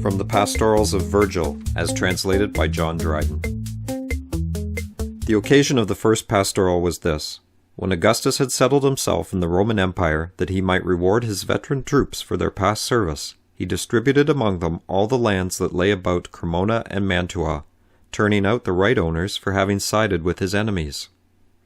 From the Pastorals of Virgil, as translated by John Dryden. The occasion of the first pastoral was this. When Augustus had settled himself in the Roman Empire that he might reward his veteran troops for their past service, he distributed among them all the lands that lay about Cremona and Mantua, turning out the right owners for having sided with his enemies.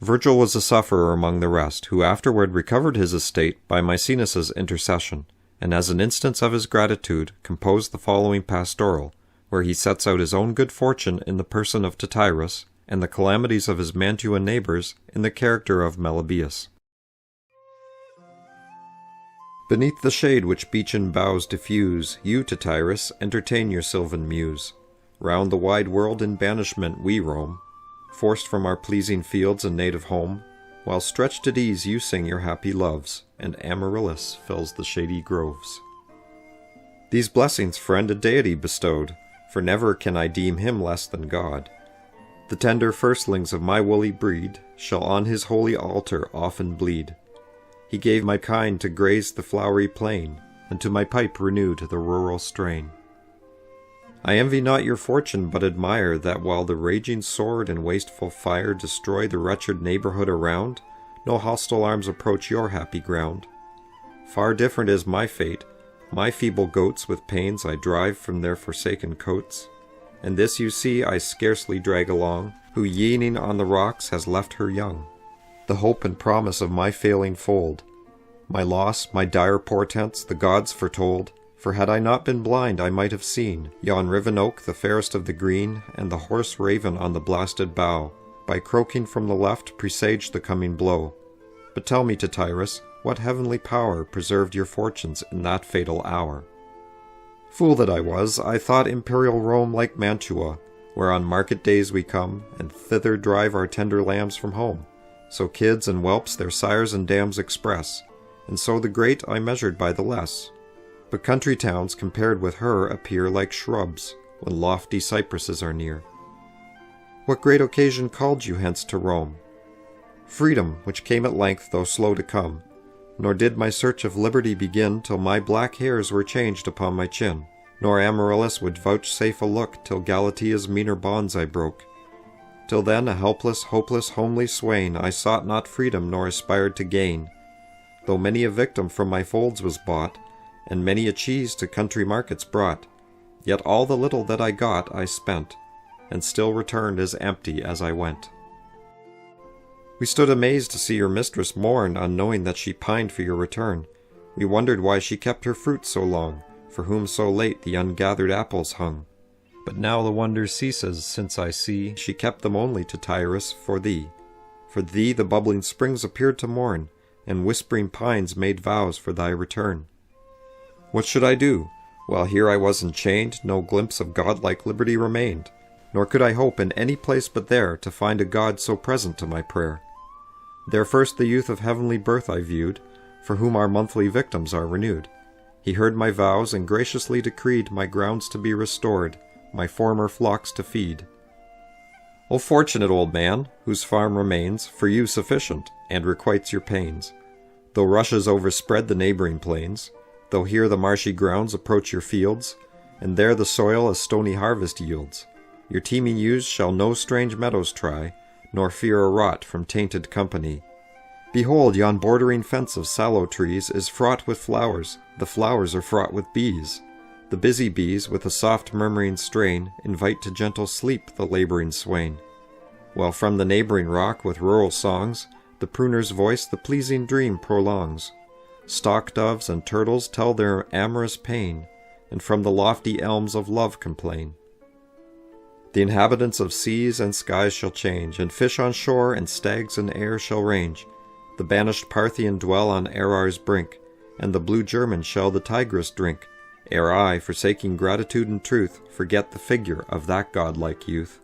Virgil was a sufferer among the rest, who afterward recovered his estate by Maecenas' intercession, and as an instance of his gratitude composed the following pastoral, where he sets out his own good fortune in the person of Tityrus, and the calamities of his Mantuan neighbours in the character of Melibœus. Beneath the shade which beechen boughs diffuse, you, Tityrus, entertain your sylvan muse. Round the wide world in banishment we roam, forced from our pleasing fields and native home, while stretched at ease you sing your happy loves, and Amaryllis fills the shady groves. These blessings, friend, a deity bestowed, for never can I deem him less than God. The tender firstlings of my woolly breed shall on his holy altar often bleed. He gave my kine to graze the flowery plain, and to my pipe renewed the rural strain. I envy not your fortune, but admire that while the raging sword and wasteful fire destroy the wretched neighborhood around, no hostile arms approach your happy ground. Far different is my fate. My feeble goats with pains I drive from their forsaken cotes, and this you see I scarcely drag along, who yeaning on the rocks has left her young, the hope and promise of my failing fold. My loss, my dire portents, the gods foretold, for had I not been blind I might have seen yon riven oak, the fairest of the green, and the hoarse raven on the blasted bough, by croaking from the left presage the coming blow. But tell me, Tityrus, what heavenly power preserved your fortunes in that fatal hour? Fool that I was, I thought imperial Rome like Mantua, where on market days we come, and thither drive our tender lambs from home. So kids and whelps their sires and dams express, and so the great I measured by the less. But country towns compared with her appear like shrubs, when lofty cypresses are near. What great occasion called you hence to Rome? Freedom, which came at length, though slow to come, nor did my search of liberty begin till my black hairs were changed upon my chin, nor Amaryllis would vouchsafe a look till Galatia's meaner bonds I broke. Till then, a helpless, hopeless, homely swain, I sought not freedom nor aspired to gain, though many a victim from my folds was bought, and many a cheese to country markets brought, yet all the little that I got I spent, and still returned as empty as I went. We stood amazed to see your mistress mourn, unknowing that she pined for your return. We wondered why she kept her fruit so long, for whom so late the ungathered apples hung. But now the wonder ceases, since I see she kept them only, to Tityrus, for thee. For thee the bubbling springs appeared to mourn, and whispering pines made vows for thy return. What should I do? While here I was enchained, no glimpse of godlike liberty remained, nor could I hope in any place but there to find a God so present to my prayer. There first the youth of heavenly birth I viewed, for whom our monthly victims are renewed. He heard my vows and graciously decreed my grounds to be restored, my former flocks to feed. O fortunate old man, whose farm remains for you sufficient, and requites your pains, though rushes overspread the neighboring plains, though here the marshy grounds approach your fields, and there the soil a stony harvest yields, your teeming ewes shall no strange meadows try, nor fear a rot from tainted company. Behold, yon bordering fence of sallow trees is fraught with flowers, the flowers are fraught with bees. The busy bees, with a soft murmuring strain, invite to gentle sleep the labouring swain, while from the neighbouring rock with rural songs, the pruner's voice the pleasing dream prolongs. Stock doves and turtles tell their amorous pain, and from the lofty elms of love complain. The inhabitants of seas and skies shall change, and fish on shore and stags in air shall range. The banished Parthian dwell on Erar's brink, and the blue German shall the Tigris drink, ere I, forsaking gratitude and truth, forget the figure of that godlike youth.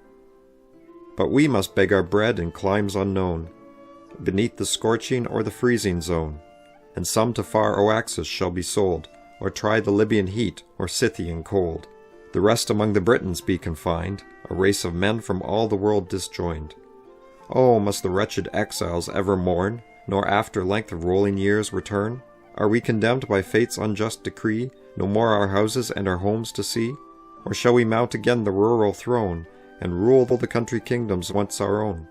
But we must beg our bread in climes unknown, beneath the scorching or the freezing zone, and some to far Oaxus shall be sold, or try the Libyan heat or Scythian cold. The rest among the Britons be confined, a race of men from all the world disjoined. Oh, must the wretched exiles ever mourn, nor after length of rolling years return? Are we condemned by fate's unjust decree no more our houses and our homes to see? Or shall we mount again the rural throne, and rule the country kingdoms once our own?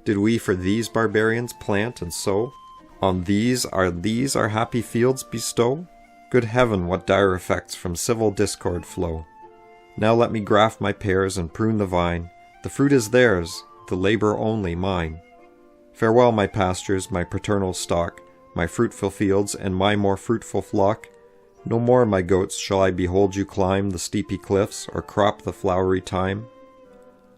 Did we for these barbarians plant and sow? On these our happy fields bestow? Good heaven, what dire effects from civil discord flow! Now let me graft my pears and prune the vine. The fruit is theirs, the labour only mine. Farewell my pastures, my paternal stock, my fruitful fields, and my more fruitful flock. No more, my goats, shall I behold you climb the steepy cliffs, or crop the flowery thyme.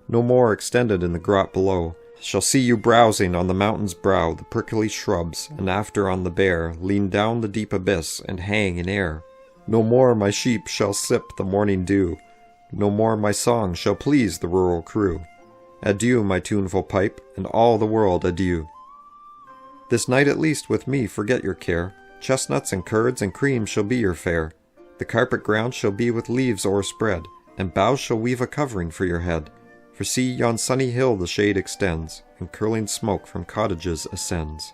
No more, extended in the grot below, shall see you browsing on the mountain's brow the prickly shrubs, and after on the bare lean down the deep abyss and hang in air. No more my sheep shall sip the morning dew, no more my song shall please the rural crew. Adieu, my tuneful pipe, and all the world adieu. This night at least with me forget your care. Chestnuts and curds and cream shall be your fare. The carpet ground shall be with leaves o'erspread, and boughs shall weave a covering for your head. For see, yon sunny hill the shade extends, and curling smoke from cottages ascends.